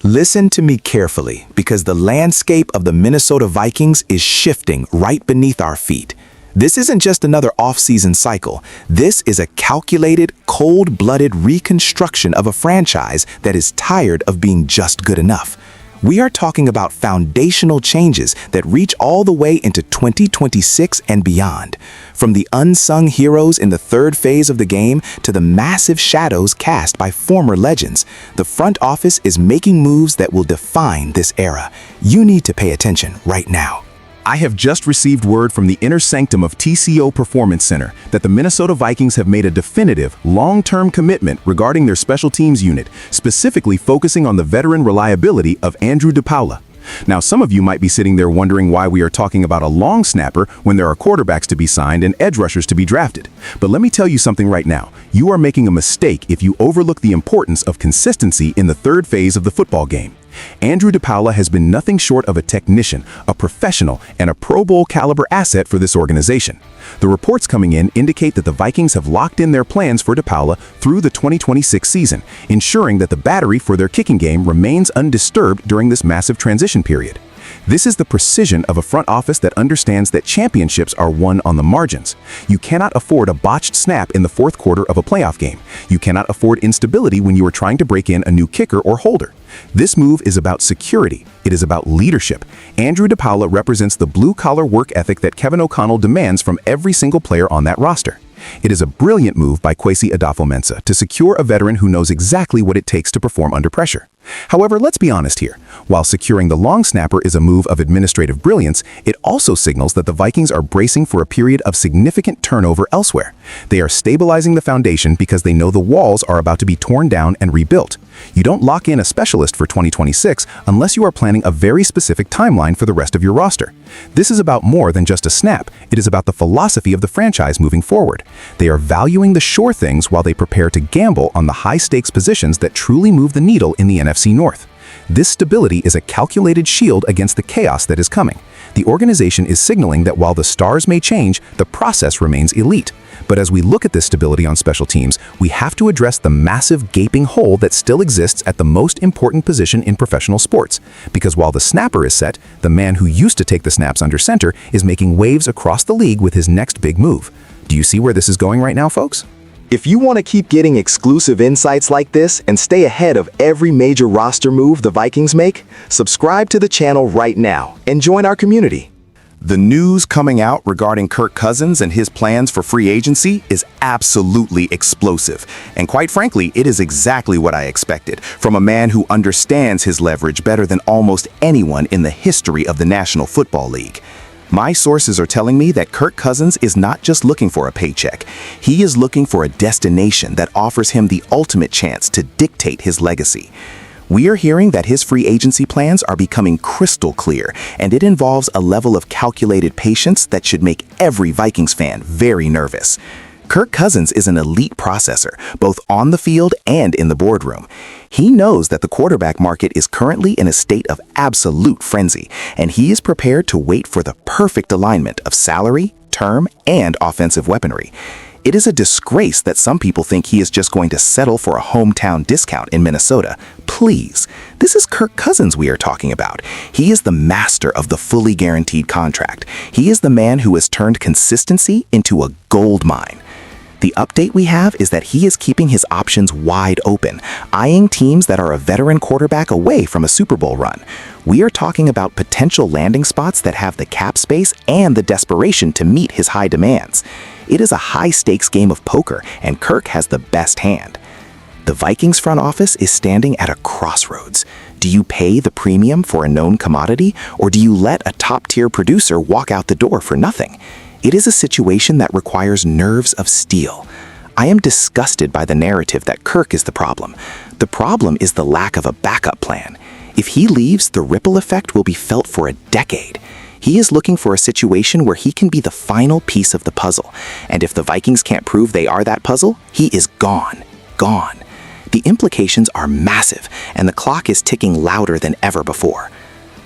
Listen to me carefully, because the landscape of the Minnesota Vikings is shifting right beneath our feet. This isn't just another off-season cycle. This is a calculated, cold-blooded reconstruction of a franchise that is tired of being just good enough. We are talking about foundational changes that reach all the way into 2026 and beyond. From the unsung heroes in the third phase of the game to the massive shadows cast by former legends, the front office is making moves that will define this era. You need to pay attention right now. I have just received word from the inner sanctum of TCO Performance Center that the Minnesota Vikings have made a definitive, long-term commitment regarding their special teams unit, specifically focusing on the veteran reliability of Andrew DePaula. Now, some of you might be sitting there wondering why we are talking about a long snapper when there are quarterbacks to be signed and edge rushers to be drafted. But let me tell you something right now. You are making a mistake if you overlook the importance of consistency in the third phase of the football game. Andrew DePaula has been nothing short of a technician, a professional, and a Pro Bowl caliber asset for this organization. The reports coming in indicate that the Vikings have locked in their plans for DePaula through the 2026 season, ensuring that the battery for their kicking game remains undisturbed during this massive transition period. This is the precision of a front office that understands that championships are won on the margins. You cannot afford a botched snap in the fourth quarter of a playoff game. You cannot afford instability when you are trying to break in a new kicker or holder. This move is about security. It is about leadership. Andrew DePaula represents the blue-collar work ethic that Kevin O'Connell demands from every single player on that roster. It is a brilliant move by Kwesi Adofo-Mensah to secure a veteran who knows exactly what it takes to perform under pressure. However, let's be honest here. While securing the long snapper is a move of administrative brilliance, it also signals that the Vikings are bracing for a period of significant turnover elsewhere. They are stabilizing the foundation because they know the walls are about to be torn down and rebuilt. You don't lock in a specialist for 2026 unless you are planning a very specific timeline for the rest of your roster. This is about more than just a snap. It is about the philosophy of the franchise moving forward. They are valuing the sure things while they prepare to gamble on the high-stakes positions that truly move the needle in the NFC North. This stability is a calculated shield against the chaos that is coming. The organization is signaling that while the stars may change, the process remains elite. But as we look at this stability on special teams, we have to address the massive gaping hole that still exists at the most important position in professional sports. Because while the snapper is set, the man who used to take the snaps under center is making waves across the league with his next big move. Do you see where this is going right now, folks? If you want to keep getting exclusive insights like this and stay ahead of every major roster move the Vikings make, subscribe to the channel right now and join our community. The news coming out regarding Kirk Cousins and his plans for free agency is absolutely explosive. And quite frankly, it is exactly what I expected from a man who understands his leverage better than almost anyone in the history of the National Football League. My sources are telling me that Kirk Cousins is not just looking for a paycheck. He is looking for a destination that offers him the ultimate chance to dictate his legacy. We are hearing that his free agency plans are becoming crystal clear, and it involves a level of calculated patience that should make every Vikings fan very nervous. Kirk Cousins is an elite processor, both on the field and in the boardroom. He knows that the quarterback market is currently in a state of absolute frenzy, and he is prepared to wait for the perfect alignment of salary, term, and offensive weaponry. It is a disgrace that some people think he is just going to settle for a hometown discount in Minnesota. Please, this is Kirk Cousins we are talking about. He is the master of the fully guaranteed contract. He is the man who has turned consistency into a gold mine. The update we have is that he is keeping his options wide open, eyeing teams that are a veteran quarterback away from a Super Bowl run. We are talking about potential landing spots that have the cap space and the desperation to meet his high demands. It is a high-stakes game of poker, and Kirk has the best hand. The Vikings front office is standing at a crossroads. Do you pay the premium for a known commodity, or do you let a top-tier producer walk out the door for nothing? It is a situation that requires nerves of steel. I am disgusted by the narrative that Kirk is the problem. The problem is the lack of a backup plan. If he leaves, the ripple effect will be felt for a decade. He is looking for a situation where he can be the final piece of the puzzle. And if the Vikings can't prove they are that puzzle, he is gone. Gone. The implications are massive, and the clock is ticking louder than ever before.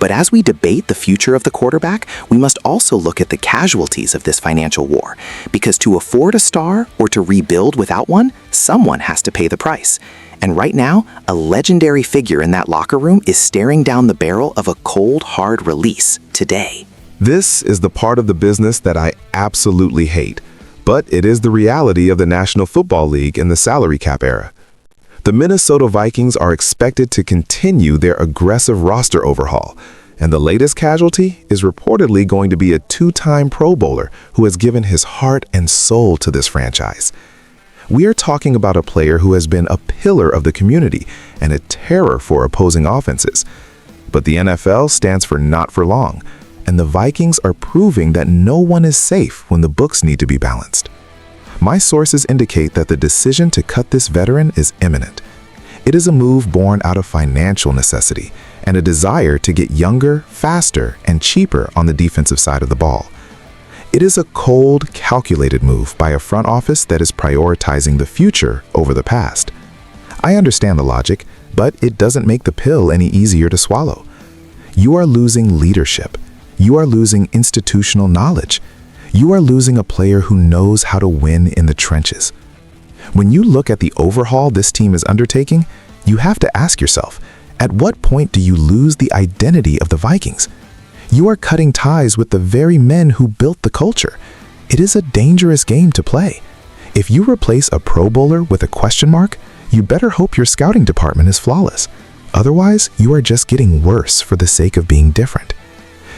But as we debate the future of the quarterback, we must also look at the casualties of this financial war. Because to afford a star or to rebuild without one, someone has to pay the price. And right now, a legendary figure in that locker room is staring down the barrel of a cold, hard release today. This is the part of the business that I absolutely hate, but it is the reality of the National Football League in the salary cap era. The Minnesota Vikings are expected to continue their aggressive roster overhaul, and the latest casualty is reportedly going to be a two-time Pro Bowler who has given his heart and soul to this franchise. We are talking about a player who has been a pillar of the community and a terror for opposing offenses. But the NFL stands for not for long, and the Vikings are proving that no one is safe when the books need to be balanced. My sources indicate that the decision to cut this veteran is imminent. It is a move born out of financial necessity and a desire to get younger, faster, and cheaper on the defensive side of the ball. It is a cold, calculated move by a front office that is prioritizing the future over the past. I understand the logic, but it doesn't make the pill any easier to swallow. You are losing leadership. You are losing institutional knowledge. You are losing a player who knows how to win in the trenches. When you look at the overhaul this team is undertaking, you have to ask yourself, at what point do you lose the identity of the Vikings? You are cutting ties with the very men who built the culture. It is a dangerous game to play. If you replace a Pro Bowler with a question mark, you better hope your scouting department is flawless. Otherwise, you are just getting worse for the sake of being different.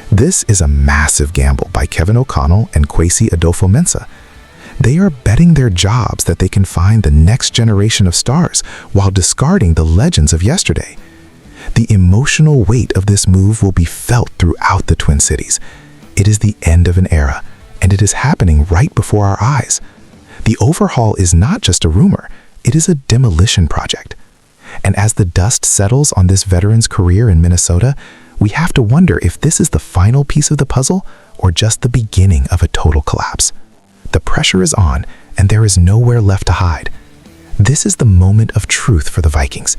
This is a massive gamble by Kevin O'Connell and Kwesi Adolfo-Mensah. They are betting their jobs that they can find the next generation of stars while discarding the legends of yesterday. The emotional weight of this move will be felt throughout the Twin Cities. It is the end of an era, and it is happening right before our eyes. The overhaul is not just a rumor, it is a demolition project. And as the dust settles on this veteran's career in Minnesota, we have to wonder if this is the final piece of the puzzle or just the beginning of a total collapse. The pressure is on, and there is nowhere left to hide. This is the moment of truth for the Vikings.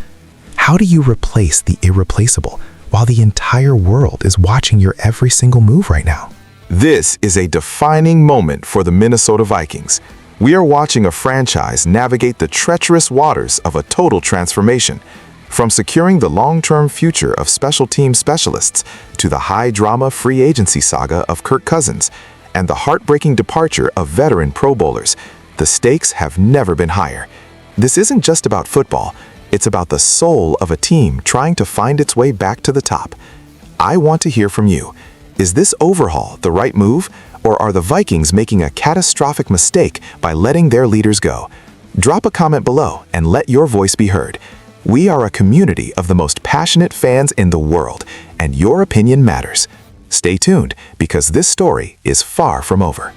How do you replace the irreplaceable while the entire world is watching your every single move right now? This is a defining moment for the Minnesota Vikings. We are watching a franchise navigate the treacherous waters of a total transformation. From securing the long-term future of special team specialists to the high-drama free agency saga of Kirk Cousins and the heartbreaking departure of veteran Pro Bowlers, the stakes have never been higher. This isn't just about football. It's about the soul of a team trying to find its way back to the top. I want to hear from you. Is this overhaul the right move, or are the Vikings making a catastrophic mistake by letting their leaders go? Drop a comment below and let your voice be heard. We are a community of the most passionate fans in the world, and your opinion matters. Stay tuned, because this story is far from over.